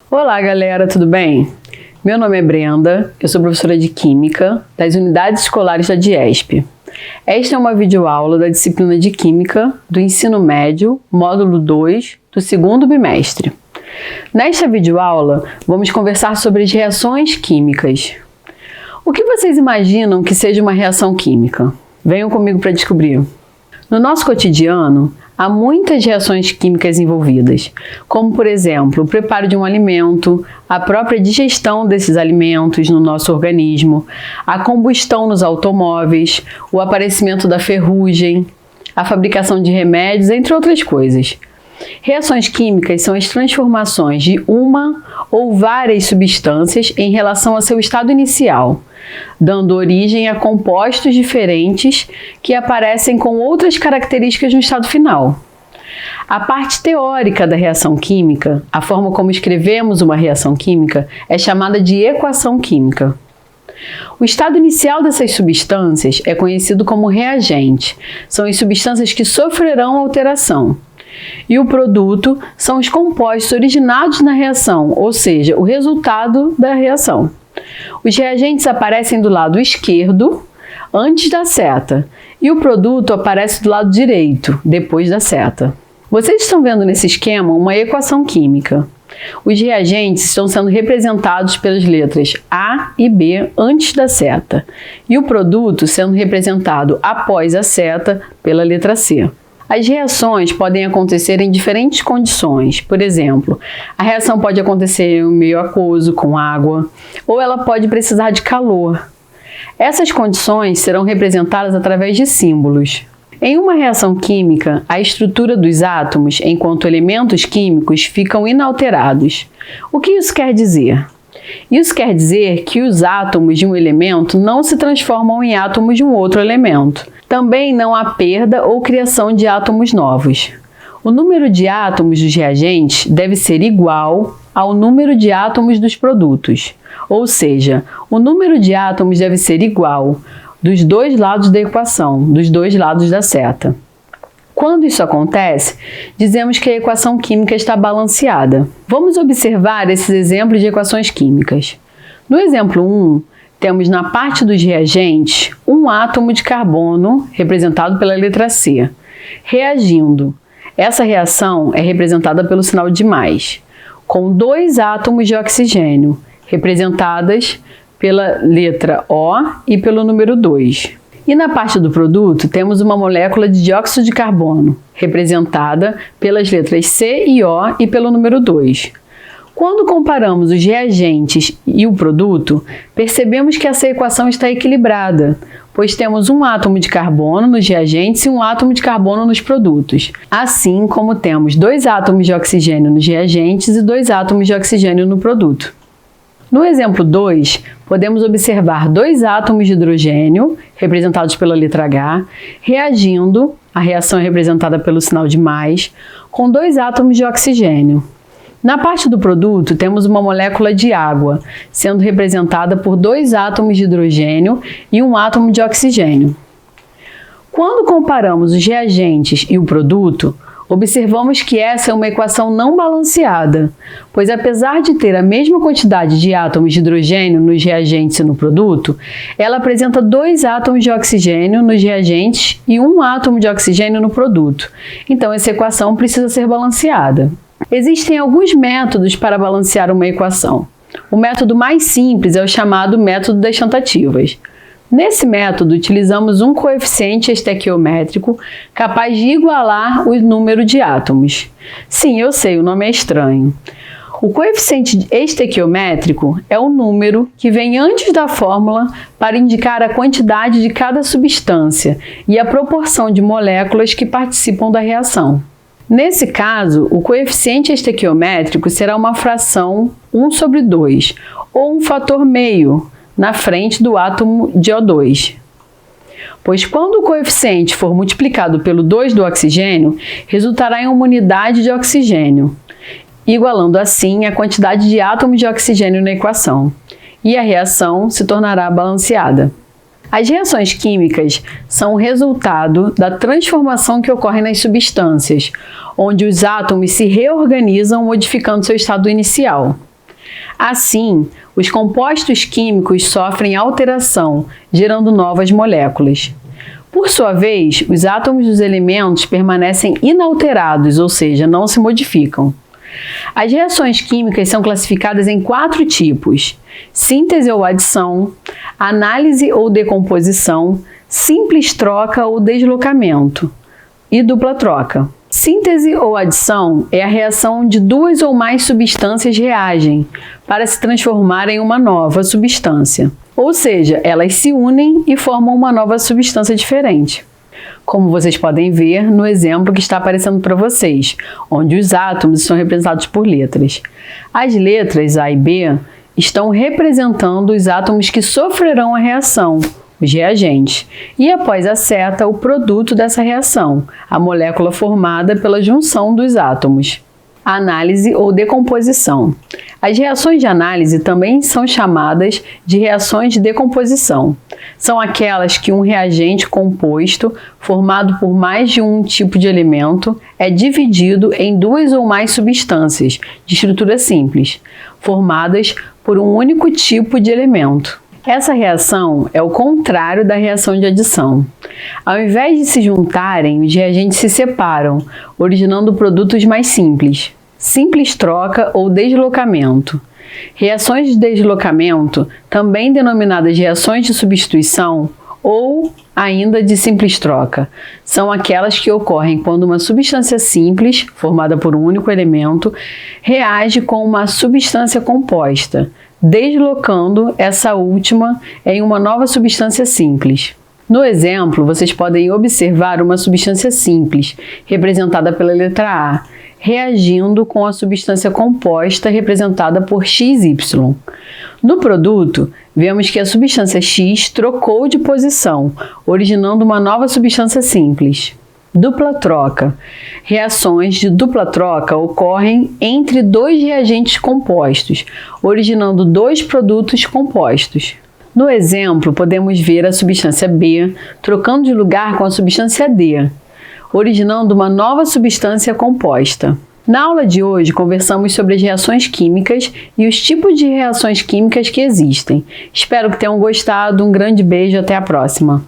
Olá galera, tudo bem? Meu nome é Brenda, eu sou professora de Química das unidades escolares da DIESP. Esta é uma videoaula da disciplina de Química do Ensino Médio, módulo 2, do segundo bimestre. Nesta videoaula, vamos conversar sobre as reações químicas. O que vocês imaginam que seja uma reação química? Venham comigo para descobrir. No nosso cotidiano, há muitas reações químicas envolvidas, como, por exemplo, o preparo de um alimento, a própria digestão desses alimentos no nosso organismo, a combustão nos automóveis, o aparecimento da ferrugem, a fabricação de remédios, entre outras coisas. Reações químicas são as transformações de uma ou várias substâncias em relação ao seu estado inicial, dando origem a compostos diferentes que aparecem com outras características no estado final. A parte teórica da reação química, a forma como escrevemos uma reação química, é chamada de equação química. O estado inicial dessas substâncias é conhecido como reagente. São as substâncias que sofrerão alteração. E o produto são os compostos originados na reação, ou seja, o resultado da reação. Os reagentes aparecem do lado esquerdo, antes da seta, e o produto aparece do lado direito, depois da seta. Vocês estão vendo nesse esquema uma equação química. Os reagentes estão sendo representados pelas letras A e B antes da seta, e o produto sendo representado após a seta pela letra C. As reações podem acontecer em diferentes condições. Por exemplo, a reação pode acontecer em um meio aquoso, com água, ou ela pode precisar de calor. Essas condições serão representadas através de símbolos. Em uma reação química, a estrutura dos átomos, enquanto elementos químicos, ficam inalterados. O que isso quer dizer? Isso quer dizer que os átomos de um elemento não se transformam em átomos de um outro elemento. Também não há perda ou criação de átomos novos. O número de átomos dos reagentes deve ser igual ao número de átomos dos produtos. Ou seja, o número de átomos deve ser igual dos dois lados da equação, dos dois lados da seta. Quando isso acontece, dizemos que a equação química está balanceada. Vamos observar esses exemplos de equações químicas. No exemplo 1, temos na parte dos reagentes um átomo de carbono, representado pela letra C, reagindo. Essa reação é representada pelo sinal de mais, com dois átomos de oxigênio, representadas pela letra O e pelo número 2. E na parte do produto, temos uma molécula de dióxido de carbono, representada pelas letras C e O e pelo número 2. Quando comparamos os reagentes e o produto, percebemos que essa equação está equilibrada, pois temos um átomo de carbono nos reagentes e um átomo de carbono nos produtos, assim como temos dois átomos de oxigênio nos reagentes e dois átomos de oxigênio no produto. No exemplo 2, podemos observar dois átomos de hidrogênio, representados pela letra H, reagindo, a reação é representada pelo sinal de mais, com dois átomos de oxigênio. Na parte do produto, temos uma molécula de água, sendo representada por dois átomos de hidrogênio e um átomo de oxigênio. Quando comparamos os reagentes e o produto, observamos que essa é uma equação não balanceada, pois apesar de ter a mesma quantidade de átomos de hidrogênio nos reagentes e no produto, ela apresenta dois átomos de oxigênio nos reagentes e um átomo de oxigênio no produto. Então, essa equação precisa ser balanceada. Existem alguns métodos para balancear uma equação. O método mais simples é o chamado método das tentativas. Nesse método, utilizamos um coeficiente estequiométrico capaz de igualar o número de átomos. Sim, eu sei, o nome é estranho. O coeficiente estequiométrico é o número que vem antes da fórmula para indicar a quantidade de cada substância e a proporção de moléculas que participam da reação. Nesse caso, o coeficiente estequiométrico será uma fração 1 sobre 2, ou um fator meio, na frente do átomo de O2. Pois quando o coeficiente for multiplicado pelo 2 do oxigênio, resultará em uma unidade de oxigênio, igualando assim a quantidade de átomos de oxigênio na equação, e a reação se tornará balanceada. As reações químicas são o resultado da transformação que ocorre nas substâncias, onde os átomos se reorganizam modificando seu estado inicial. Assim, os compostos químicos sofrem alteração, gerando novas moléculas. Por sua vez, os átomos dos elementos permanecem inalterados, ou seja, não se modificam. As reações químicas são classificadas em 4 tipos: síntese ou adição, análise ou decomposição, simples troca ou deslocamento e dupla troca. Síntese ou adição é a reação de 2 ou mais substâncias reagem para se transformar em uma nova substância. Ou seja, elas se unem e formam uma nova substância diferente. Como vocês podem ver no exemplo que está aparecendo para vocês, onde os átomos são representados por letras. As letras A e B estão representando os átomos que sofrerão a reação, os reagentes, e após a seta, o produto dessa reação, a molécula formada pela junção dos átomos. Análise ou decomposição. As reações de análise também são chamadas de reações de decomposição. São aquelas que um reagente composto, formado por mais de um tipo de elemento, é dividido em 2 ou mais substâncias de estrutura simples, formadas por um único tipo de elemento. Essa reação é o contrário da reação de adição. Ao invés de se juntarem, os reagentes se separam, originando produtos mais simples. Simples troca ou deslocamento. Reações de deslocamento, também denominadas reações de substituição ou ainda de simples troca, são aquelas que ocorrem quando uma substância simples, formada por um único elemento, reage com uma substância composta, deslocando essa última em uma nova substância simples. No exemplo, vocês podem observar uma substância simples, representada pela letra A, reagindo com a substância composta representada por XY. No produto, vemos que a substância X trocou de posição, originando uma nova substância simples. Dupla troca. Reações de dupla troca ocorrem entre 2 reagentes compostos, originando 2 produtos compostos. No exemplo, podemos ver a substância B trocando de lugar com a substância D, originando uma nova substância composta. Na aula de hoje, conversamos sobre as reações químicas e os tipos de reações químicas que existem. Espero que tenham gostado. Um grande beijo, até a próxima!